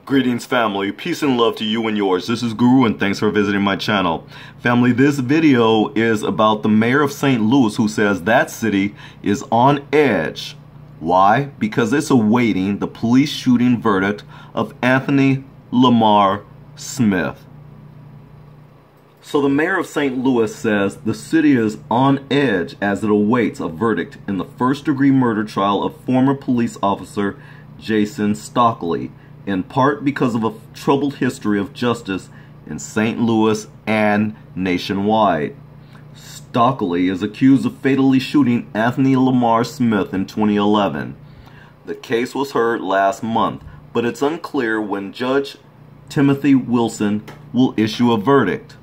Greetings family, peace and love to you and yours. This is Guru and thanks for visiting my channel. Family, this video is about the mayor of St. Louis who says that city is on edge. Why? Because it's awaiting the police shooting verdict of Anthony Lamar Smith. So the mayor of St. Louis says the city is on edge as it awaits a verdict in the first-degree murder trial of former police officer Jason Stockley, in part because of a troubled history of justice in St. Louis and nationwide. Stockley is accused of fatally shooting Anthony Lamar Smith in 2011. The case was heard last month, but it's unclear when Judge Timothy Wilson will issue a verdict.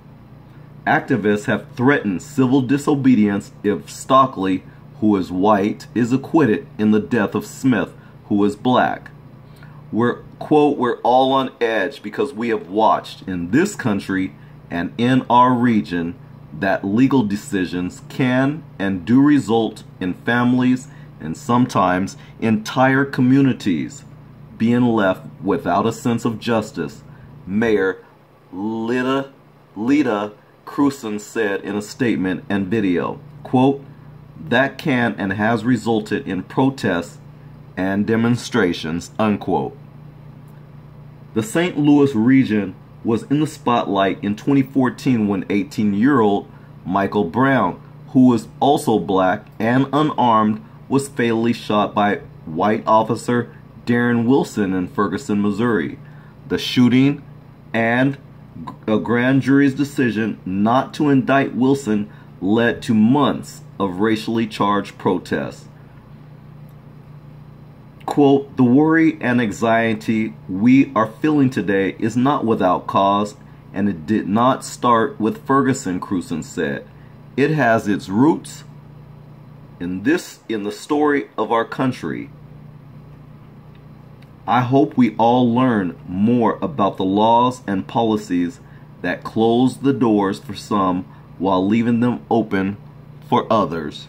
Activists have threatened civil disobedience if Stockley, who is white, is acquitted in the death of Smith, who is black. We're all on edge because we have watched in this country and in our region that legal decisions can and do result in families and sometimes entire communities being left without a sense of justice. Mayor Lita Crewson said in a statement and video, quote, "That can and has resulted in protests and demonstrations," unquote. The St. Louis region was in the spotlight in 2014 when 18-year-old Michael Brown, who was also black and unarmed, was fatally shot by white officer Darren Wilson in Ferguson, Missouri. The shooting and a grand jury's decision not to indict Wilson led to months of racially charged protests. Quote, "The worry and anxiety we are feeling today is not without cause, and it did not start with Ferguson," Crewson said. "It has its roots in the story of our country. I hope we all learn more about the laws and policies that close the doors for some while leaving them open for others."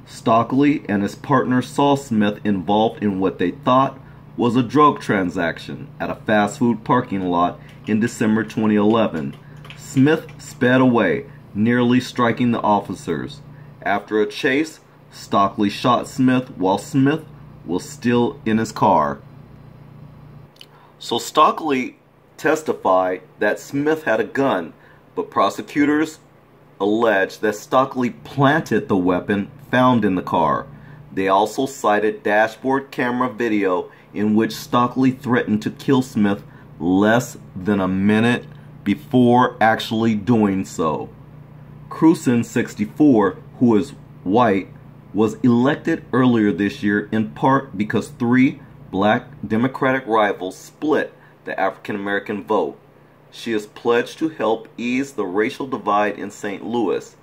Stockley and his partner saw Smith involved in what they thought was a drug transaction at a fast food parking lot in December 2011. Smith sped away, nearly striking the officers. After a chase, Stockley shot Smith while Smith was still in his car. So Stockley testified that Smith had a gun, but prosecutors alleged that Stockley planted the weapon found in the car. They also cited dashboard camera video in which Stockley threatened to kill Smith less than a minute before actually doing so. Crewson, 64, who is white, was elected earlier this year in part because 3 black Democratic rivals split the African American vote. She is pledged to help ease the racial divide in St. Louis.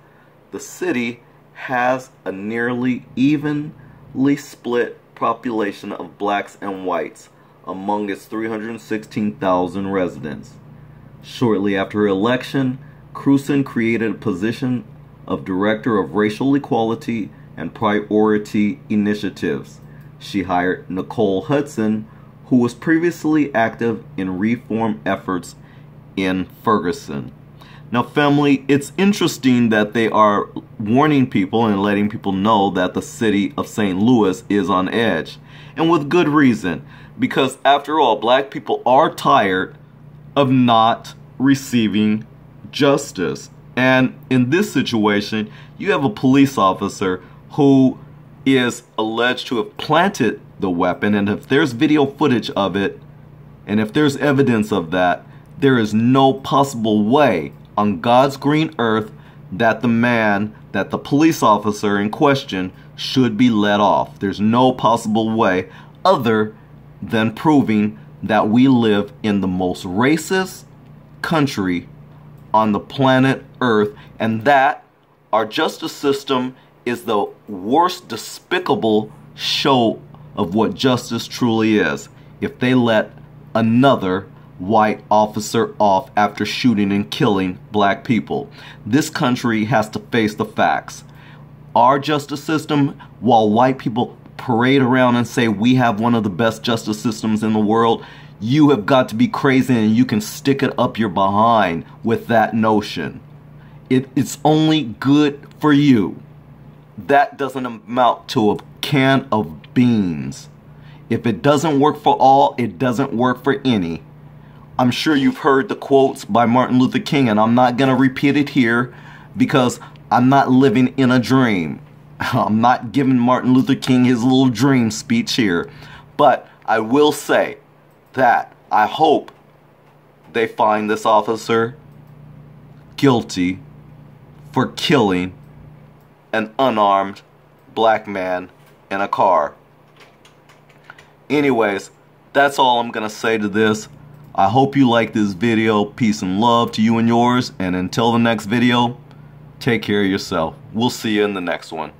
The city has a nearly evenly split population of blacks and whites among its 316,000 residents. Shortly after her election, Crewson created a position of Director of Racial Equality and Priority Initiatives. She hired Nicole Hudson, who was previously active in reform efforts in Ferguson. Now family, it's interesting that they are warning people and letting people know that the city of St. Louis is on edge. And with good reason, because after all, black people are tired of not receiving justice. And in this situation, you have a police officer who is alleged to have planted the weapon, and if there's video footage of it, and if there's evidence of that, there is no possible way on God's green earth that the police officer in question should be let off. There's no possible way other than proving that we live in the most racist country on the planet Earth, and that our justice system is the worst despicable show of what justice truly is. If they let another white officer off after shooting and killing black people, this country has to face the facts. Our justice system, while white people parade around and say we have one of the best justice systems in the world, You have got to be crazy and you can stick it up your behind with that notion. It's only good for you. That doesn't amount to a can of beans. If it doesn't work for all, it doesn't work for any. I'm sure you've heard the quotes by Martin Luther King, and I'm not going to repeat it here because I'm not living in a dream. I'm not giving Martin Luther King his little dream speech here. But I will say that I hope they find this officer guilty for killing an unarmed black man in a car. Anyways, that's all I'm gonna say to this. I hope you like this video. Peace and love to you and yours. And until the next video, take care of yourself. We'll see you in the next one.